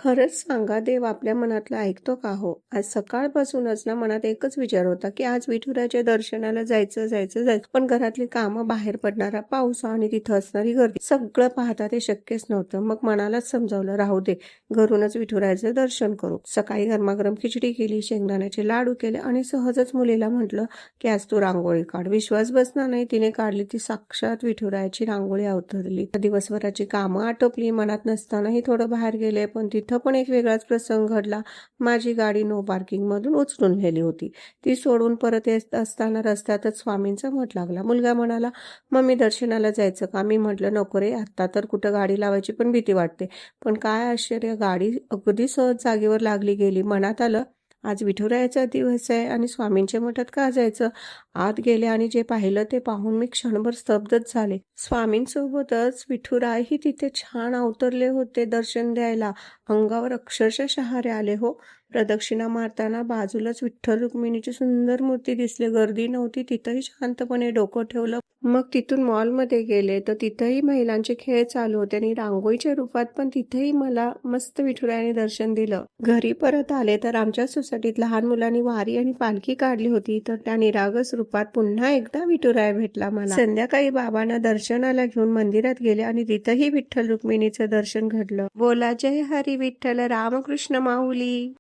खरंच सांगा, देव आपल्या मनातलं ऐकतो का हो? आज सकाळपासूनच ना मनात एकच विचार होता, की आज विठुरायाच्या दर्शनाला जायचं, जायचं, जायचं. पण घरातली कामं, बाहेर पडणारा पाऊस आणि तिथं असणारी गर्दी सगळं पाहता ते शक्यच नव्हतं. मग मनालाच समजावलं, राहू दे, घरूनच विठुरायाचं दर्शन करू. सकाळी गरमागरम खिचडी केली, शेंगदाण्याचे लाडू केले आणि सहजच मुलीला म्हटलं, की आज तू रांगोळी काढ. विश्वास बसणार नाही, तिने काढली ती साक्षात विठुरायाची रांगोळी अवतरली. दिवसभराची कामं आटोपली, मनात नसतानाही थोडं बाहेर गेले, पण तिथं पण एक वेगळाच प्रसंग घडला. माझी गाडी नो पार्किंग मधून उचलून नेली होती. ती सोडून परत येत असताना रस्त्यातच स्वामींचा मठ लागला. मुलगा म्हणाला, मम्मी दर्शनाला जायचं का? मी म्हटलं, नको रे, आत्ता तर कुठं गाडी लावायची पण भीती वाटते. पण काय आश्चर्य, गाडी अगदी सहज जागेवर लागली गेली. मनात आलं, आज विठुरायाचा दिवस आहे आणि स्वामींच्या मठात का जायचं? आत गेले आणि जे पाहिलं ते पाहून मी क्षणभर स्तब्धच झाले. स्वामींसोबतच विठुरायही तिथे छान अवतरले होते दर्शन द्यायला. अंगावर अक्षरशः शहारे आले हो. प्रदक्षिणा मारताना बाजूलाच विठ्ठल रुक्मिणीची सुंदर मूर्ती दिसली. गर्दी नव्हती, तिथंही शांतपणे डोकं ठेवलं. मग तिथून मॉलमध्ये गेले तर तिथंही महिलांचे खेळ चालू होते आणि रांगोळीच्या रूपात पण तिथेही मला मस्त विठुरायाने दर्शन दिलं. घरी परत आले तर आमच्या सोसायटीत लहान मुलांनी वारी आणि पालखी काढली होती, तर त्या निरागस रूपात पुन्हा एकदा विठुराया भेटला मला. संध्याकाळी बाबांना दर्शनाला घेऊन मंदिरात गेले आणि तिथंही विठ्ठल रुक्मिणीचं दर्शन घडलं. बोला जय हरी विठ्ठल रामकृष्ण माऊली.